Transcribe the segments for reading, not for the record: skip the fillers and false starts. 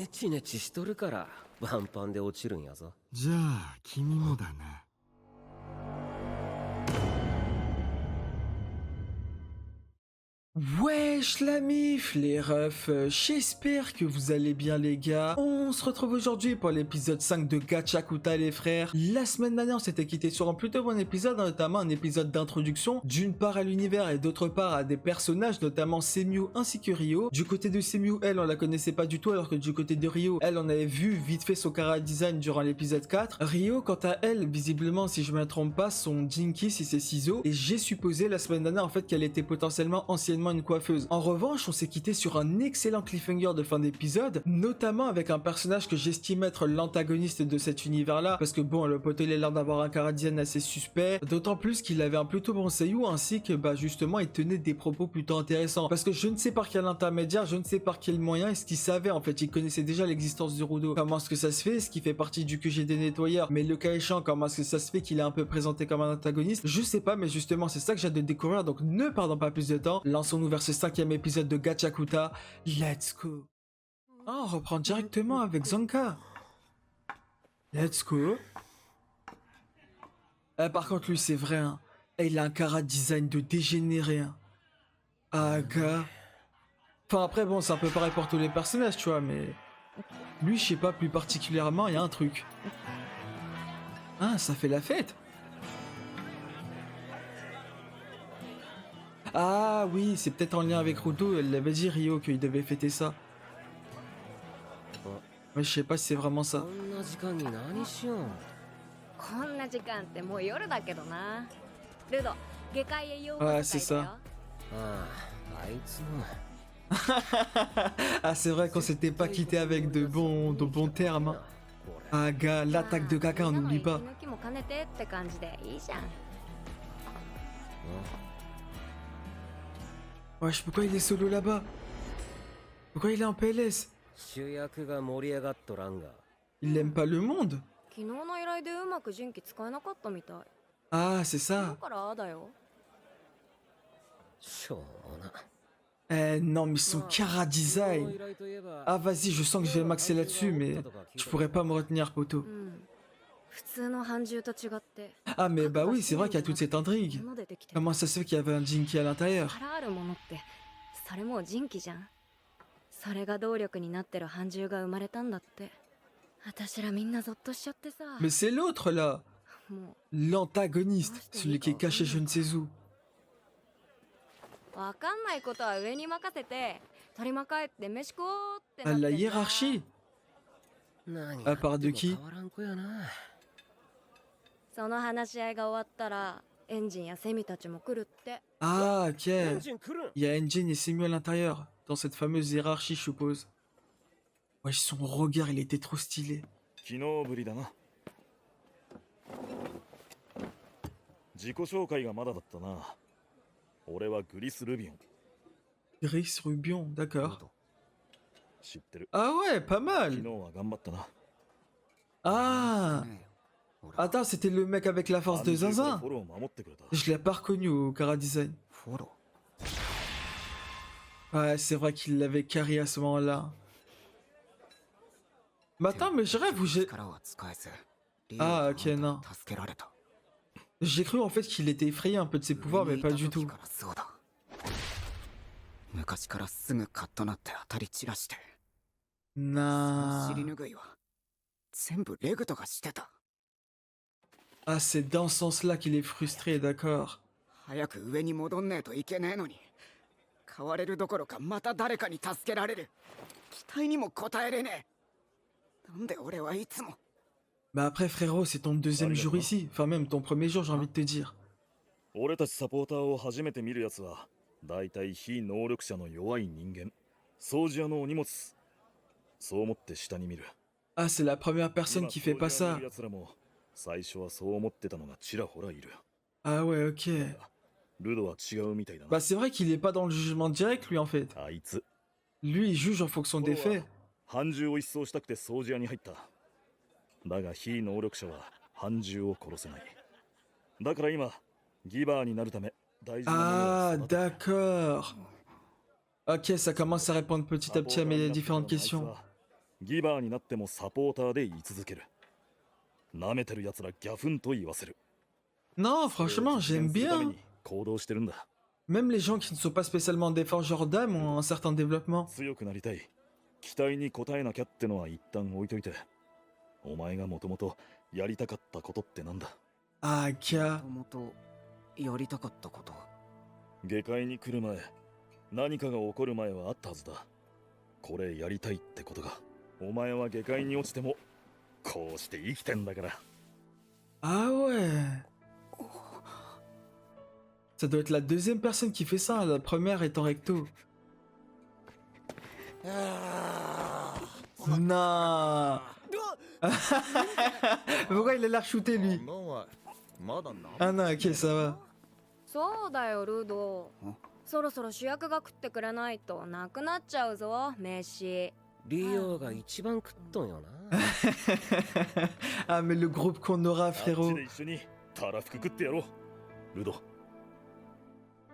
ネチネチしとるからワンパンで落ちるんやぞ。じゃあ君もだな。Wesh la mif, les refs, j'espère que vous allez bien les gars. On se retrouve aujourd'hui pour l'épisode 5 de Gachakuta les frères. La semaine dernière on s'était quitté sur un plutôt bon épisode, notamment un épisode d'introduction, d'une part à l'univers et d'autre part à des personnages, notamment Semiu ainsi que Ryo. Du côté de Semiu, elle on la connaissait pas du tout, alors que du côté de Ryo, elle on avait vu vite fait son chara design durant l'épisode 4. Ryo quant à elle, visiblement si je me trompe pas, son Jinky c'est ses ciseaux, et j'ai supposé la semaine dernière en fait qu'elle était potentiellement anciennement une coiffeuse. En revanche, on s'est quitté sur un excellent cliffhanger de fin d'épisode, notamment avec un personnage que j'estime être l'antagoniste de cet univers-là, parce que bon, le poteau il a l'air d'avoir un Karadian assez suspect, d'autant plus qu'il avait un plutôt bon seiyuu, ainsi que bah justement il tenait des propos plutôt intéressants, parce que je ne sais par quel intermédiaire, je ne sais par quel moyen, est-ce qu'il savait en fait, il connaissait déjà l'existence du Rudo. Comment est-ce que ça se fait? Est-ce qu'il fait partie du QG des nettoyeurs? Mais le cas échéant, comment est-ce que ça se fait qu'il est un peu présenté comme un antagoniste? Je sais pas, mais justement c'est ça que j'ai hâte de découvrir, donc ne perdons pas plus de temps, lançons-nous vers ce 5e épisode de Gachakuta. Let's go. Ah, on reprend directement avec Zanka. Let's go. Par contre, lui, c'est vrai. Hein. Il a un chara design de dégénéré. Hein. Ah, gars. Enfin, après, bon, c'est un peu pareil pour tous les personnages, tu vois, mais... Lui, je sais pas, plus particulièrement, il y a un truc. Ah, ça fait la fête. Ah oui, c'est peut-être en lien avec Rudo, elle l'avait dit Ryo qu'il devait fêter ça. Mais je sais pas si c'est vraiment ça. Ouais, c'est ça. Ah, c'est vrai qu'on s'était pas quitté avec de bons termes. Hein. Ah, gars, l'attaque de caca, on n'oublie pas. Wesh, pourquoi il est solo là-bas? Pourquoi il est en PLS? Il aime pas le monde? Ah, c'est ça. Eh non, mais son chara design. Ah, vas-y, je sens que je vais maxer là-dessus, mais je pourrais pas me retenir, poto. Ah, mais bah oui, c'est vrai qu'il y a toute cette intrigue. Comment ça se fait qu'il y avait un Jinky à l'intérieur? Mais c'est l'autre là, l'antagoniste, celui qui est caché je ne sais où. À la hiérarchie. À part de qui? Ah, ok. Il y a Enjin et Semiu à l'intérieur, dans cette fameuse hiérarchie, je suppose. Ouais, son regard, il était trop stylé. Gris Rubion, d'accord. Ah ouais, pas mal. Ah. Attends, c'était le mec avec la force de zinzin. Je l'ai pas reconnu au chara design. Ouais, c'est vrai qu'il l'avait carry à ce moment-là. Mais attends, mais je rêve ou j'ai... Ah, ok, non. J'ai cru en fait qu'il était effrayé un peu de ses pouvoirs, mais pas du tout. Non. Ah, c'est dans ce sens-là qu'il est frustré, d'accord. Bah après, frérot, c'est ton deuxième jour ici. Enfin, même ton premier jour, j'ai envie de te dire. Ah, c'est la première personne qui fait pas ça. Ah ouais, ok. Bah c'est vrai qu'il est pas dans le jugement direct, lui, en fait. Lui, il juge en fonction des faits. Ah, d'accord. Ok, ça commence à répondre petit à petit à mes différentes questions. ギバーになってもサポーターで居続ける。舐めてる奴らギャフンと言わせる。 Non, それを franchement, 実 j'aime 現するため bien. に行動してるんだ。 Même les gens qui ne sont pas spécialement des forgeurs d'âme ont un certain développement. 強くなりたい。期待に応えなきゃってのは一旦置いといて。お前がもともとやりたかったことってなんだ？ Ah, Ka. もともとやりたかったこと。下界に来る前、何かが起こる前はあったはずだ。これやりたいってことが。お前は下界に落ちてもこうして生きてんだから。 Ah ouais. Ça doit être la deuxième personne qui fait ça, la première étant Recto. Non. Pourquoi il a l'air shooté lui? Ah non, ok, ça va. そうだよルド。そろそろ主役が食ってくれないとなくなっちゃうぞ飯。リオが一番食っとんよな。Ah mais le groupe qu'on aura, あっち frérot. で一緒にたらふく食ってやろう。ルド。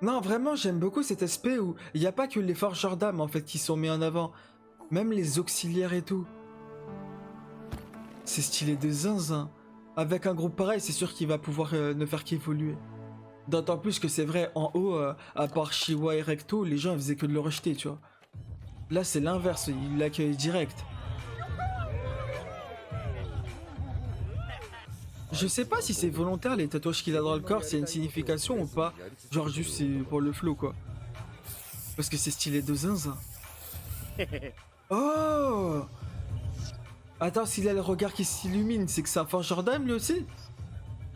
Non, vraiment, j'aime beaucoup cet aspect où il n'y a pas que les forgeurs d'âme en fait qui sont mis en avant, même les auxiliaires et tout. C'est stylé de zinzin. Avec un groupe pareil, c'est sûr qu'il va pouvoir ne faire qu'évoluer. D'autant plus que c'est vrai, en haut, à part Shiwa et Recto, les gens ils faisaient que de le rejeter, tu vois. Là, c'est l'inverse, ils l'accueillent direct. Je sais pas si c'est volontaire les tatouages qu'il a dans le corps, s'il y a une signification ou pas. Genre juste c'est pour le flow quoi. Parce que c'est stylé de zinzin. Oh! Attends, s'il a le regard qui s'illumine, c'est que c'est un forgeur d'âme lui aussi?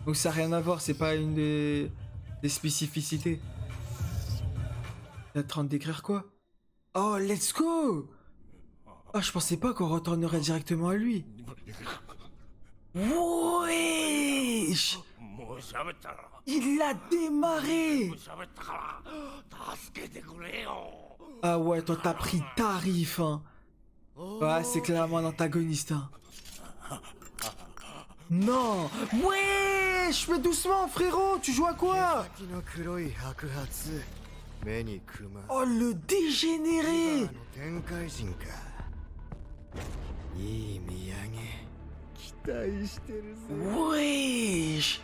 Ou ça n'a rien à voir, c'est pas une des spécificités. Il est en train de décrire quoi? Oh, let's go! Ah, je pensais pas qu'on retournerait directement à lui. Wesh! Il a démarré! Ah ouais, toi t'as pris tarif, hein. Ouais, c'est clairement un antagoniste, hein. Non! Wesh! Fais doucement, frérot! Tu joues à quoi? Oh, le dégénéré! Wesh!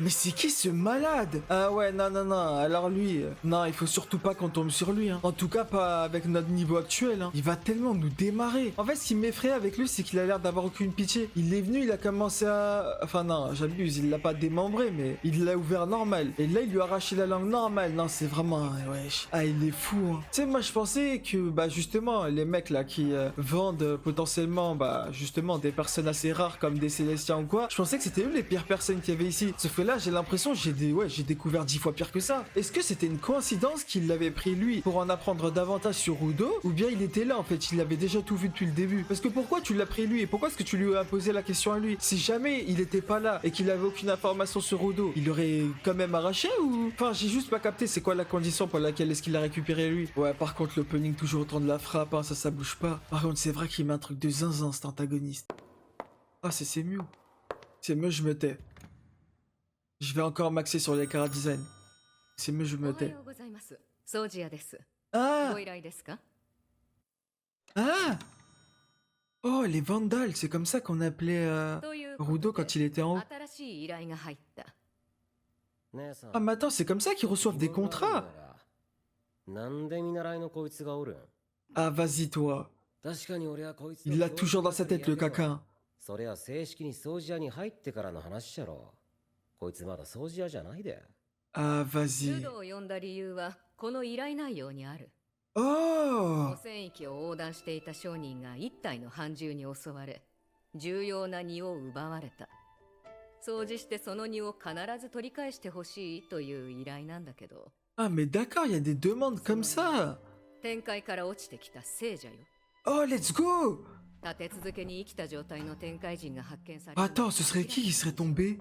Mais c'est qui ce malade? Ah ouais, non, non, non, alors lui... non, il faut surtout pas qu'on tombe sur lui, hein. En tout cas, pas avec notre niveau actuel, hein. Il va tellement nous démarrer. En fait, ce qui m'effraie avec lui, c'est qu'il a l'air d'avoir aucune pitié. Il est venu, il a commencé à... Enfin non, j'abuse, il l'a pas démembré, mais il l'a ouvert normal. Et là, il lui a arraché la langue normale. Non, c'est vraiment... wesh. Ah, il est fou, hein. Tu sais, moi, je pensais que, bah, justement, les mecs, là, qui vendent potentiellement, bah, justement, des personnes assez rares, comme des Célestiens ou quoi, je pensais que c'était eux les pires personnes qu'il y avait ici. Sauf que là, j'ai l'impression que j'ai découvert 10 fois pire que ça. Est-ce que c'était une coïncidence qu'il l'avait pris lui pour en apprendre davantage sur Rudo, ou bien il était là en fait, il avait déjà tout vu depuis le début? Parce que pourquoi tu l'as pris lui et pourquoi est-ce que tu lui as posé la question à lui? Si jamais il était pas là et qu'il avait aucune information sur Rudo, il aurait quand même arraché ou... Enfin, j'ai juste pas capté c'est quoi la condition pour laquelle est-ce qu'il l'a récupéré lui. Ouais, par contre l'opening toujours autant de la frappe, hein, ça bouge pas. Par contre c'est vrai qu'il met un truc de zinzin cet antagoniste. Ah c'est mieux. C'est mieux, je me tais. Je vais encore m'axer sur les chara design. C'est mieux, je me tais. Ah! Ah! Oh, les Vandals, c'est comme ça qu'on appelait Rudo quand il était en haut. 姉さん。 Ah, mais attends, c'est comme ça qu'ils reçoivent des contrats? なんで見習いのこいつがおるん？ Ah, vas-y, toi. 確かに俺はこいつ。 Il l'a toujours dans sa tête, le caca. それは正式に掃除屋に入ってからの話じゃろ。こいつまだ掃除屋じゃないで。 Ah, ル vas-y. ドを呼んだ理由はこの依頼内容にある。 Oh! 汚染域を横断していた商人が一体の半獣に襲われ、重要な荷を奪われた。掃除してその荷を必ず取り返してほしいという依頼なんだけど。 Ah, mais d'accord, il y a des demandes comme ça. 天界から落ちてきた聖者よ。 Oh, let's go! 立て続けに生きた状態の天界人が発見され。 Attends, ce serait qui serait tombé?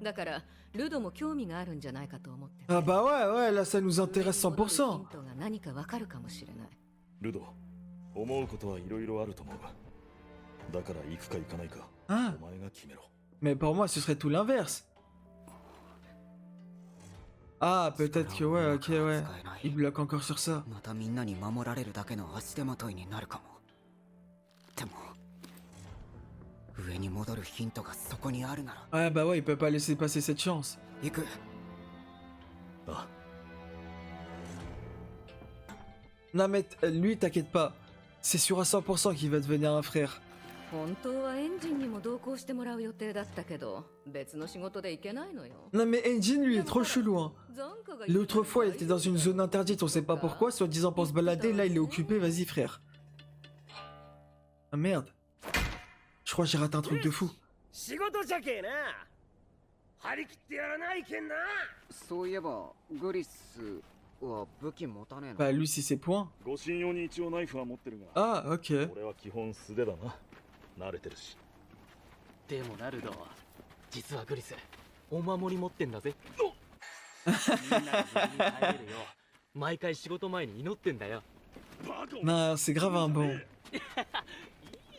だからルドも興味があるんじゃないかと思って。 Ah bah ouais, ouais, là ça nous intéresse ヒン 100%. トが何かわかるかもしれない。ルド、思うことはいろいろあると思う。だから行くか行かないか、 Ah, お前が決めろ。 mais pour moi ce serait tout l'inverse. Ah, peut-être que ouais, ok, ouais. Il bloque encore sur ça. またみんなに守られるだけの足手まといになるかも。に戻るヒントがそこにあるなら Ah bah ouais, il peut pas laisser passer cette chance. 行く。あ Non mais lui, t'inquiète pas. C'est sûr à 100% qu'il va devenir un frère. 本当はエンジンにも同行してもらう予定だったけど別の仕事で行けないのよ Non mais Engine, lui, est trop chelou, hein. 残価が L'autre fois, il était dans une zone interdite, on sait pas pourquoi, soi-disant pour se balader, là il est occupé, vas-y frère. Ah merde. Je crois que j'ai raté un truc de fou. 仕事じゃけえな。張り切ってやらないけんな。そういえばグリスは武器持たねえの。 Bah lui, c'est ses points. 護身用に一応ナイフは持ってるが Ah, ok. 俺は基本素手だな慣れてるしでもナルド実はグリスお守り持ってんだぜみんなが無事に帰れるよ毎回仕事前に祈ってんだよ Non, c'est grave un bon. いい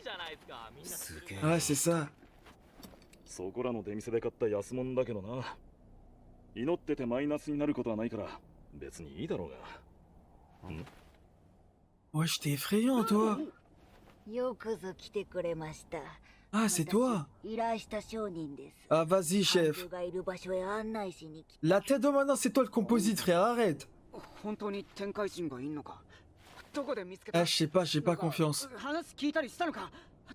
じゃないですかみんなすげえ。 Ouais, c'est ça. そこらの出店で買った安物だけどな祈っててマイナスになることはないから別にいいだろうが Wesh, t'es effrayant, toi. よくぞ来てくれました。 Ah, c'est toi. 依頼した商人です。 Ah, vas-y, 彼 chef. 女がいる場所へ案内しに来て。 La tête de maintenant, c'est toi le composite, frère, arrête. 本当に天界人がいんのか。どこで見つけた。 Ah, je sais pas, j'ai pas confiance. 話聞いたりしたのか。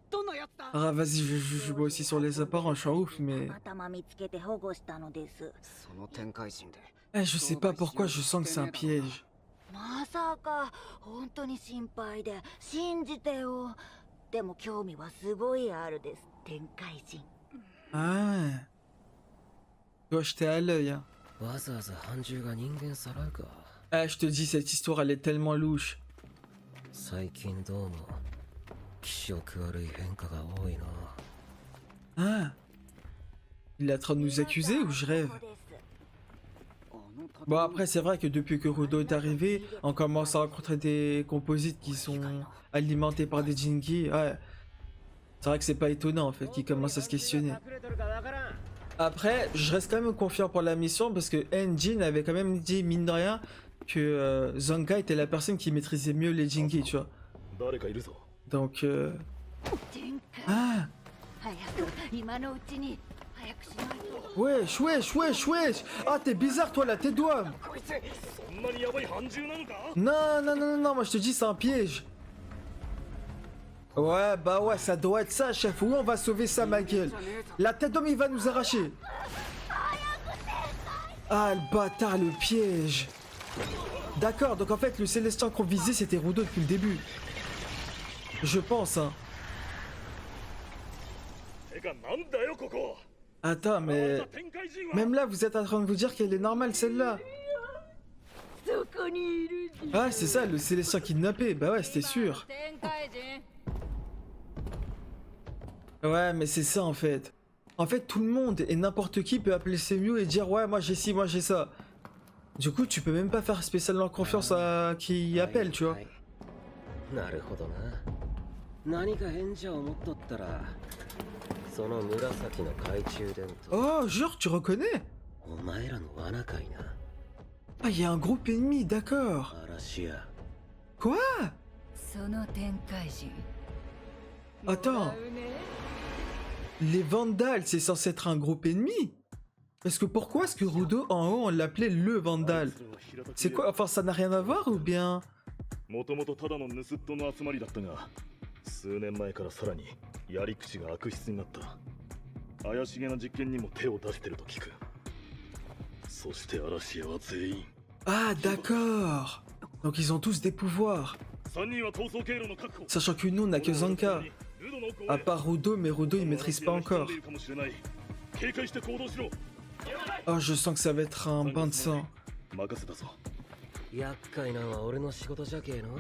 どんなやつだ。 Ah, vas-y, je vois aussi sur les apparences, je suis en ouf, mais... 頭見つけて保護したのです。その天界人で。 Eh, je sais pas pourquoi, je sens que c'est un piège. まさか本当に心配で信じてよ。でも興味はすごいあるです。天界人。 Ah. Toi, j'étais à l'œil, hein. わざわざ半獣が人間さらうか。 Ah, je te dis, cette histoire, elle est tellement louche. 最近どうも気色悪い変化が多いな。 Ah. Il est en train de nous accuser ou je rêve? そうです。 Bon, après, c'est vrai que depuis que Rudo est arrivé, on commence à rencontrer des composites qui sont alimentés par des Jinki. Ouais. C'est vrai que c'est pas étonnant, en fait, qu'ils commencent à se questionner. Après, je reste quand même confiant pour la mission parce que Engine avait quand même dit, mine de rien, que Zanka était la personne qui maîtrisait mieux les Jinki, tu vois. 誰かいるぞ Donc, 天界。 ah. 早く今のうちに早くしないと。 Wesh, wesh, wesh, wesh. Ah, t'es bizarre, toi, là, tes doigts. そんなにヤバい半獣なのか Non, non, non, non, non, moi je te dis, c'est un piège. Ouais, bah ouais, ça doit être ça, chef. Oui, on va sauver ça, ma gueule. La tête d'homme, il va nous arracher. Ah, le bâtard, le piège. D'accord, donc en fait, le Célestin qu'on visait, c'était Rudo depuis le début. Je pense, hein. てかなんだよここ Attends, mais... 天界人は Même là, vous êtes en train de vous dire qu'elle est normale, celle-là. そこにいる。 Ah, c'est ça, le Célestin kidnappé. Bah ouais, c'était sûr. 天界人 Ouais, mais c'est ça en fait. En fait, tout le monde et n'importe qui peut appeler Semio et dire ouais, moi j'ai ci, moi j'ai ça. Du coup, tu peux même pas faire spécialement confiance à qui appelle, tu vois. なるほどな。何か変じゃ思っとったら、その紫の懐中電灯、 Oh, jure, tu reconnais? お前らの罠かいな。 Ah, il y a un groupe ennemi, d'accord. 嵐や。 Quoi? その天界人 Attends. Les Vandales, c'est censé être un groupe ennemi? Parce que pourquoi est-ce que Rudo en haut on l'appelait le Vandal? C'est quoi? Enfin, ça n'a rien à voir ou bien? もともとただの盗人の集まりだったが数年前からさらにやり口が悪質になった怪しげな実験にも手を出してると聞くそして嵐屋は全員 Ah, d'accord. Donc ils ont tous des pouvoirs. 3人は逃走経路の確保 Sachant que nous, on n'a que Zanka. À part Rudo, mais Rudo il maîtrise pas encore. 警戒して行動しろ Oh, je sens que ça va être un bain de sang. 任せたぞ 厄介なんは俺の仕事じゃけえの。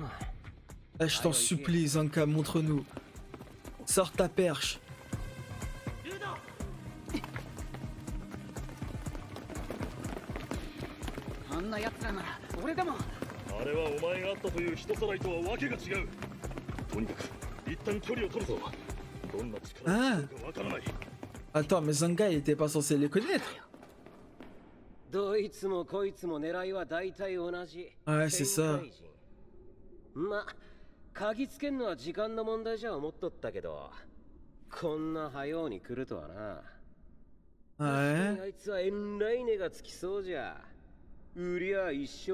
Ah, je t'en supplie, Zanka, montre-nous. Sors ta perche. あんなやつらなら俺でも。あれはお前があったという人さらいとはわけが違うとにかく一旦距離を取るぞどんな力があるかわからない Attends, mais Zanka, il était pas censé les connaître. どいつもこいつも狙いは大体同じ。 Ouais, c'est ça. 天界人ま、鍵つけんのは時間の問題じゃ思っとったけど、こんな早うに来るとはな。 Ouais. あいつはえんらい値がつきそうじゃ。売りゃ一生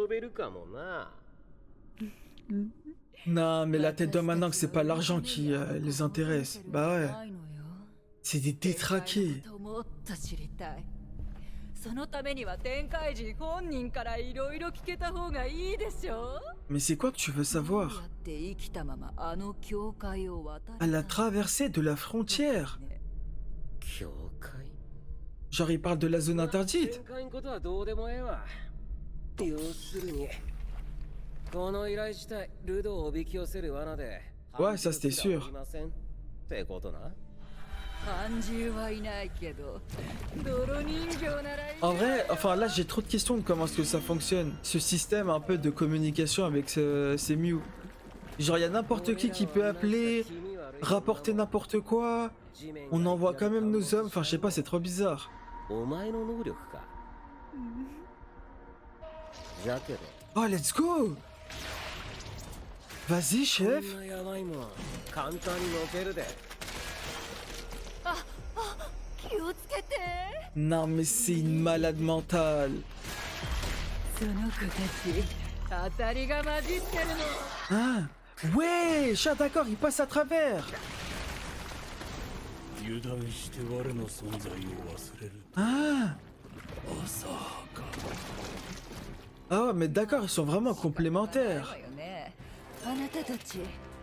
遊べるかもな。 Non, mais la tête d'homme maintenant que c'est pas l'argent qui les intéresse. Bah ouais. C'est des détraqués. もっと知りたい。そのためには天界人本人からいろいろ聞けた方がいいでしょ。 Mais c'est quoi que tu veux savoir? どうやって生きたままあの境界を渡る À la traversée de la frontière. 境界 Genre il parle de la zone interdite. 展開のことはどうでもええわ。要するにこの依頼自体ルドをおびき寄せる罠で。 Ouais, ça c'était sûr. いませんってことな。 半獣はいないけど泥人形ならいい。 En vrai, enfin là j'ai trop de questions de comment est-ce que ça fonctionne. Ce système un peu de communication avec ces Mew. Genre il y a n'importe qui peut appeler, rapporter n'importe quoi. On envoie quand même nos hommes. Enfin je sais pas, c'est trop bizarre. お前の能力か。じゃけど Oh let's go! Vas-y こ chef. んなやばいもん簡単にのけるで。気をつけて。 Non mais c'est une malade mentale. その子たち当たりが混じってるの。 Ah ouais, chat d'accord, il passe à travers. 油断して我の存在を忘れる。 Ah. 浅はか。 Ah ouais, mais d'accord, ils sont vraiment complémentaires. わよね。あなたたち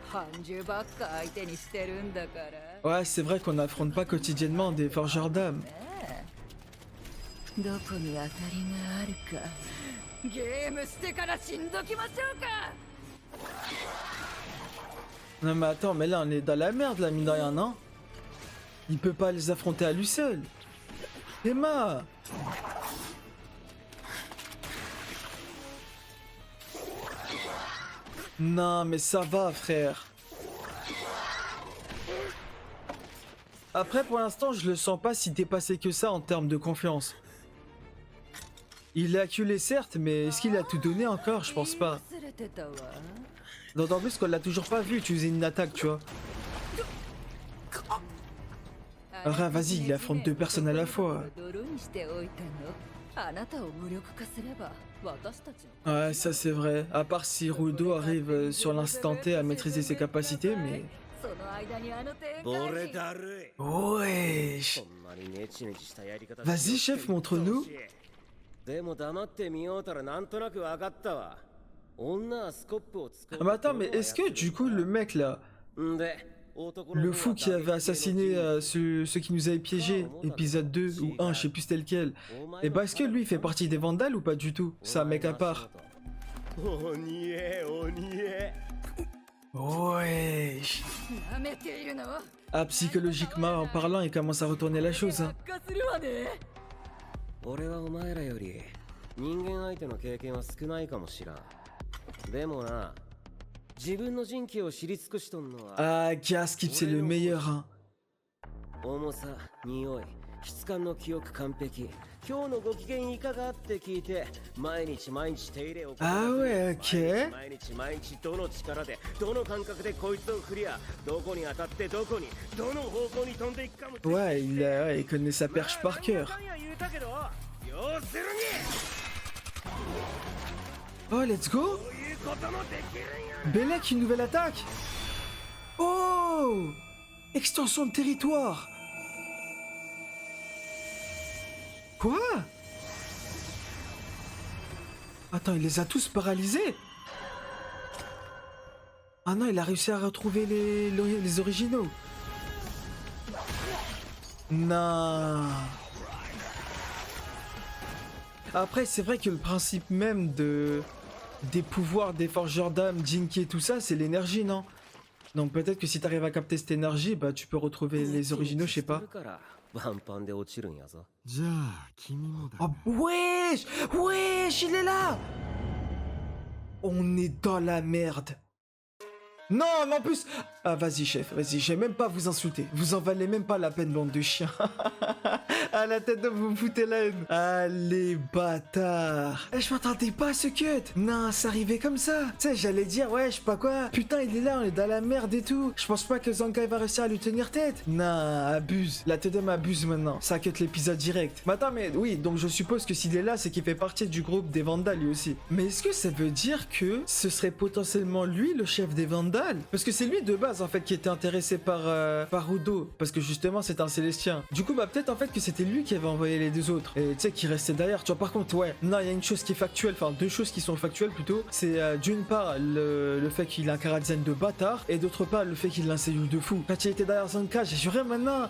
半獣ばっか相手にしてるんだから。 Ouais, c'est vrai qu'on n'affronte pas quotidiennement des forgeurs d'âme. どこに当たりがあるかゲームしてからしんどきましょうか。 Non mais attends, mais là on est dans la merde là, mine de rien, non? Il peut pas les affronter à lui seul. Emma! Non mais ça va frère. Après pour l'instant je le sens pas si dépassé que ça en termes de confiance. Il est acculé certes, mais est-ce qu'il a tout donné encore? Je pense pas. 忘れてたわ。 D'autant plus qu'on l'a toujours pas vu utiliser une attaque, tu vois. Ah, vas-y, il affronte deux personnes à la fois. 泥にしておいたの。あなたを無力化すれば私たちの Ouais, ça c'est vrai. À part si Rudo arrive sur l'instant T à maîtriser ses capacités, mais... その間にあの天ボレ界人。だるい。 Wesh! こんなにネチネチしたやり方。 Vas-y, chef, montre-nous. でも黙ってみようたらなんとなくわかったわ。女はスコップを使う。 Ah, mais attends, mais est-ce que du coup le mec là, んで、男の le fou qui avait assassiné ceux qui nous avaient piégés, épisode 2 ou 1, je sais plus c'était lequel, et bah est-ce que lui il fait partie des Vandales ou pas du tout? C'est un mec à part. 鬼え鬼え。 Wesh! 舐めているの。 Ah, psychologiquement en parlant, il commence à retourner la chose, hein. 悪化するわね。俺はお前らより人間相手の経験は少ないかもしらん。でもな、自分の人気を知り尽くしとんのは Ah, Gaskip c'est le meilleur, hein. 重さ、匂い、質感の記憶完璧。今日のご機嫌いかがって聞いて、毎日毎日手入れを。 Ah ouais, ok. 毎日毎日どの力で、どの感覚でこいつを振りゃ、どこに当たってどこに、どの方向に飛んでいくかも。 Ouais, il connaît sa perche par cœur. 言うたけど、要するに。 Oh, let's go! Belek, une nouvelle attaque! Oh! Extension de territoire! Quoi? Attends, il les a tous paralysés? Ah non, il a réussi à retrouver les originaux. Non. Après, c'est vrai que le principe même des pouvoirs des forgeurs d'âme, Jinki et tout ça, c'est l'énergie, non? Donc peut-être que si t'arrives à capter cette énergie, bah tu peux retrouver les originaux, je sais pas. ワンパンで落ちるんやぞ。じゃあ君もだ Oh, wesh! Wesh, il est là! On est dans la merde. Non, mais en plus... Ah, vas-y, chef, vas-y, je vais même pas vous insulter. Vous en valez même pas la peine, bande de chiens. À la tête de vous foutez la haine. Allez, bâtard. Eh, je m'attendais pas à ce cut. Non, ça arrivait comme ça. Tu sais, j'allais dire, ouais, je sais pas quoi. Putain, il est là, on est dans la merde et tout. Je pense pas que Zankai va réussir à lui tenir tête. Non, abuse. La tête m'abuse maintenant. Ça cut l'épisode direct. Mais attends, mais oui, donc je suppose que s'il est là, c'est qu'il fait partie du groupe des Vandals lui aussi. Mais est-ce que ça veut dire que ce serait potentiellement lui le chef des Vandals? Parce que c'est lui de base en fait qui était intéressé par Udo, parce que justement c'est un Célestien. Du coup bah peut-être en fait que c'était lui qui avait envoyé les deux autres et tu sais qui restait derrière. Tu vois, par contre ouais, non, il y a une chose qui est factuelle, enfin deux choses qui sont factuelles plutôt. C'est d'une part le fait qu'il a un chara-design de bâtard et d'autre part le fait qu'il a un seiyuu de fou. Quand il était derrière Zanka, j'ai juré maintenant.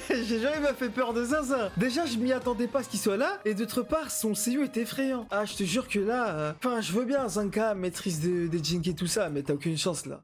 J'ai juré, il m'a fait peur de ça. Déjà je m'y attendais pas à ce qu'il soit là et d'autre part son seiyuu est effrayant. Ah, je te jure que là, enfin je veux bien Zanka maîtrise des Jinki et tout ça, mais t'as aucune chance là.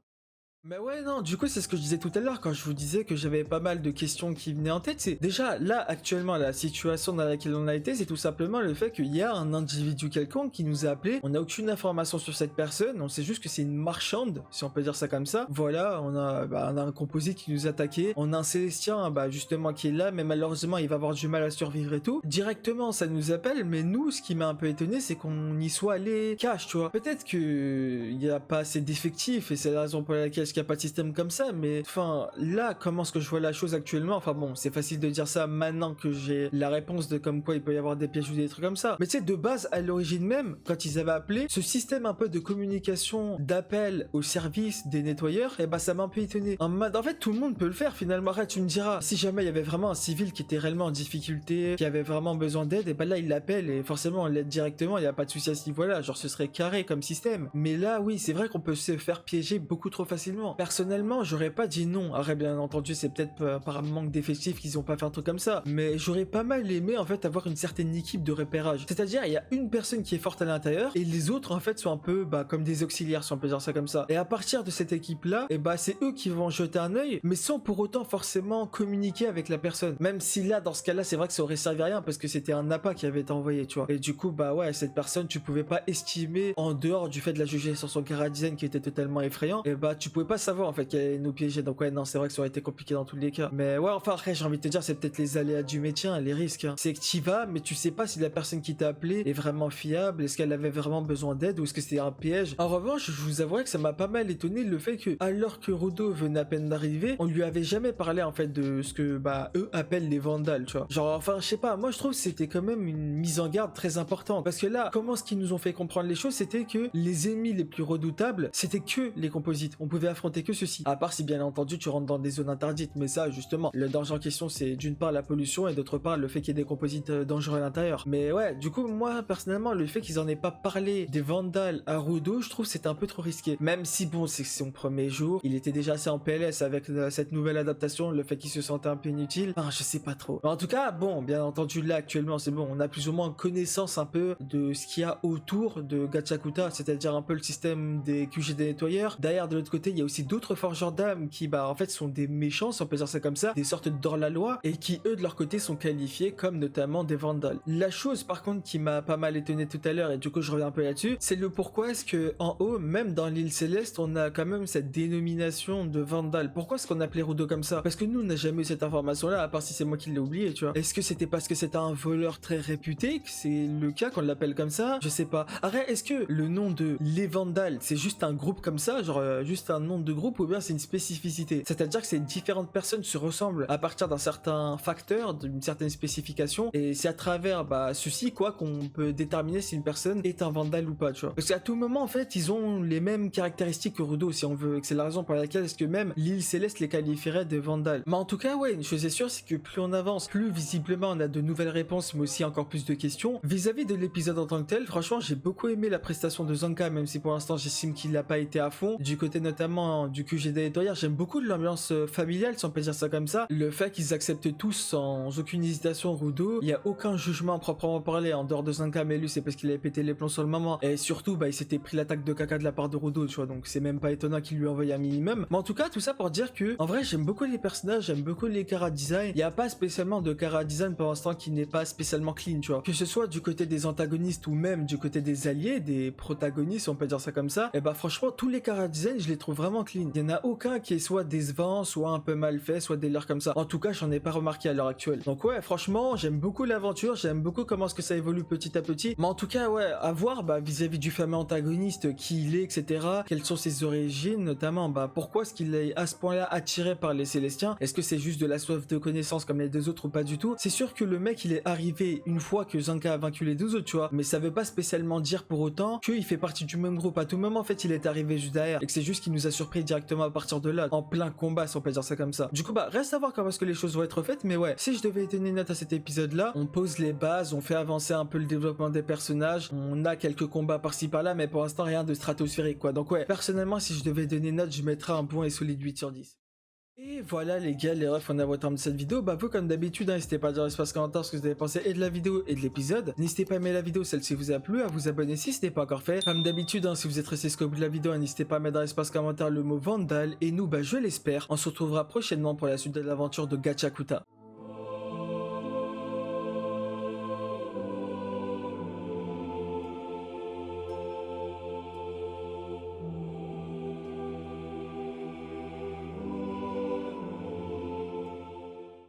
Mais ouais, non, du coup, c'est ce que je disais tout à l'heure quand je vous disais que j'avais pas mal de questions qui venaient en tête. C'est déjà là, actuellement, la situation dans laquelle on a été, c'est tout simplement le fait qu'il y a un individu quelconque qui nous a appelé. On n'a aucune information sur cette personne, on sait juste que c'est une marchande, si on peut dire ça comme ça. Voilà, on a un composite qui nous a attaqué, on a un Célestien, justement, qui est là, mais malheureusement, il va avoir du mal à survivre et tout. Directement, ça nous appelle, mais nous, ce qui m'a un peu étonné, c'est qu'on y soit allé cash, tu vois. Peut-être qu'il n'y a pas assez d'effectifs et c'est la raison pour laquelle qu'il n'y a pas de système comme ça, mais enfin là comment est-ce que je vois la chose actuellement, enfin bon c'est facile de dire ça maintenant que j'ai la réponse de comme quoi il peut y avoir des pièges ou des trucs comme ça, mais tu sais de base à l'origine même quand ils avaient appelé ce système un peu de communication d'appel au service des nettoyeurs, et ça m'a un peu étonné en mode en fait tout le monde peut le faire finalement. Arrête, tu me diras si jamais il y avait vraiment un civil qui était réellement en difficulté, qui avait vraiment besoin d'aide, et là il l'appelle et forcément on l'aide directement, il n'y a pas de souci à ce niveau là, genre ce serait carré comme système. Mais là oui c'est vrai qu'on peut se faire piéger beaucoup trop facilement. Personnellement, j'aurais pas dit non. Après, bien entendu, c'est peut-être par un manque d'effectifs qu'ils ont pas fait un truc comme ça. Mais j'aurais pas mal aimé, en fait, avoir une certaine équipe de repérage. C'est-à-dire, il y a une personne qui est forte à l'intérieur et les autres, en fait, sont un peu, comme des auxiliaires, si on peut dire ça comme ça. Et à partir de cette équipe-là, c'est eux qui vont jeter un œil, mais sans pour autant forcément communiquer avec la personne. Même si là, dans ce cas-là, c'est vrai que ça aurait servi à rien parce que c'était un appât qui avait été envoyé, tu vois. Et du coup, ouais, cette personne, tu pouvais pas estimer en dehors du fait de la juger sur son chara-design qui était totalement effrayant. Et tu pouvais pas savoir en fait qu'elle allait nous piéger. Donc ouais, non, c'est vrai que ça aurait été compliqué dans tous les cas. Mais ouais, enfin après, j'ai envie de te dire, c'est peut-être les aléas du métier, hein, les risques. Hein. C'est que tu vas, mais tu sais pas si la personne qui t'a appelé est vraiment fiable, est-ce qu'elle avait vraiment besoin d'aide ou est-ce que c'était un piège. En revanche, je vous avouerai que ça m'a pas mal étonné le fait que, alors que Rudo venait à peine d'arriver, on lui avait jamais parlé en fait de ce que eux appellent les Vandals, tu vois. Genre, enfin, je sais pas, moi je trouve que c'était quand même une mise en garde très importante. Parce que là, comment ce qu'ils nous ont fait comprendre les choses, c'était que les ennemis les plus redoutables, c'était que les composites. On pouvait affronter que ceux-ci. À part si bien entendu tu rentres dans des zones interdites. Mais ça, justement, le danger en question, c'est d'une part la pollution et d'autre part le fait qu'il y ait des composites dangereux à l'intérieur. Mais ouais, du coup, moi personnellement, le fait qu'ils en aient pas parlé des Vandals à Rudo, je trouve que c'est un peu trop risqué. Même si bon, c'est son premier jour, il était déjà assez en PLS avec cette nouvelle adaptation, le fait qu'il se sentait un peu inutile. Enfin, je sais pas trop. Mais en tout cas, bon, bien entendu, là actuellement, c'est bon, on a plus ou moins connaissance un peu de ce qu'il y a autour de Gachakuta, c'est-à-dire un peu le système des QG des nettoyeurs. Derrière, de l'autre côté, il y a aussi d'autres forgeurs d'âmes qui, en fait, sont des méchants, si on peut dire ça comme ça, des sortes d'hors-la-loi, et qui, eux, de leur côté, sont qualifiés comme notamment des Vandals. La chose, par contre, qui m'a pas mal étonné tout à l'heure, et du coup, je reviens un peu là-dessus, c'est le pourquoi est-ce que, en haut, même dans l'île Céleste, on a quand même cette dénomination de Vandal. Pourquoi est-ce qu'on appelait Rudo comme ça? Parce que nous, on n'a jamais eu cette information-là, à part si c'est moi qui l'ai oublié, tu vois. Est-ce que c'était parce que c'était un voleur très réputé que c'est le cas qu'on l'appelle comme ça? Je sais pas. Arrête, est-ce que le nom de les Vandals, c'est juste un groupe comme ça, genre juste un nom de groupe, ou bien c'est une spécificité? C'est-à-dire que ces différentes personnes se ressemblent à partir d'un certain facteur, d'une certaine spécification, et c'est à travers ceci quoi qu'on peut déterminer si une personne est un Vandal ou pas, tu vois. Parce qu'à tout moment, en fait, ils ont les mêmes caractéristiques que Rudo, si on veut, et que c'est la raison pour laquelle est-ce que même l'île Céleste les qualifierait de Vandals. Mais en tout cas, ouais, une chose est sûre, c'est que plus on avance, plus visiblement on a de nouvelles réponses, mais aussi encore plus de questions. Vis-à-vis de l'épisode en tant que tel, franchement, j'ai beaucoup aimé la prestation de Zanka, même si pour l'instant j'estime qu'il n'a pas été à fond. Du côté notamment notamment du QG des nettoyeurs, j'aime beaucoup l'ambiance familiale, si on peut dire ça comme ça. Le fait qu'ils acceptent tous sans aucune hésitation Rudo, il y a aucun jugement proprement parlé en dehors de Zanka, mais lui c'est parce qu'il avait pété les plombs sur le moment. Et surtout, bah il s'était pris l'attaque de caca de la part de Rudo, tu vois, donc c'est même pas étonnant qu'il lui envoie un minimum. Mais en tout cas, tout ça pour dire que, en vrai, j'aime beaucoup les personnages, j'aime beaucoup les chara design. Il n'y a pas spécialement de chara design pour l'instant qui n'est pas spécialement clean, tu vois. Que ce soit du côté des antagonistes ou même du côté des alliés, des protagonistes, on peut dire ça comme ça, et bah franchement, tous les chara design, je les trouve vraiment clean. Il y en a aucun qui est soit décevant, soit un peu mal fait, soit des leurs comme ça. En tout cas, j'en ai pas remarqué à l'heure actuelle. Donc ouais, franchement, j'aime beaucoup l'aventure, j'aime beaucoup comment est-ce que ça évolue petit à petit. Mais en tout cas, ouais, à voir bah, vis-à-vis du fameux antagoniste, qui il est, etc. Quelles sont ses origines, notamment, bah pourquoi est-ce qu'il est à ce point-là attiré par les Célestiens? Est-ce que c'est juste de la soif de connaissance comme les deux autres ou pas du tout? C'est sûr que le mec, il est arrivé une fois que Zanka a vaincu les deux autres, tu vois. Mais ça veut pas spécialement dire pour autant qu'il fait partie du même groupe. À tout moment, en fait, il est arrivé juste derrière. Et que c'est juste qu'il nous a surpris directement à partir de là, en plein combat, si on peut dire ça comme ça. Du coup, bah, reste à voir comment est-ce que les choses vont être faites. Mais ouais, si je devais donner une note à cet épisode-là, on pose les bases, on fait avancer un peu le développement des personnages. On a quelques combats par-ci par-là, mais pour l'instant, rien de stratosphérique, quoi. Donc ouais, personnellement, si je devais donner une note, je mettrais un bon et solide 8 sur 10. Et voilà les gars, les refs, on a au terme de cette vidéo. Bah vous comme d'habitude, n'hésitez pas à dire dans l'espace commentaire ce que vous avez pensé et de la vidéo et de l'épisode. N'hésitez pas à aimer la vidéo, celle-ci vous a plu, à vous abonner si ce n'est pas encore fait. Comme d'habitude, si vous êtes resté jusqu'au bout de la vidéo, n'hésitez pas à mettre dans l'espace commentaire le mot Vandal. Et nous, bah je l'espère, on se retrouvera prochainement pour la suite de l'aventure de Gachakuta.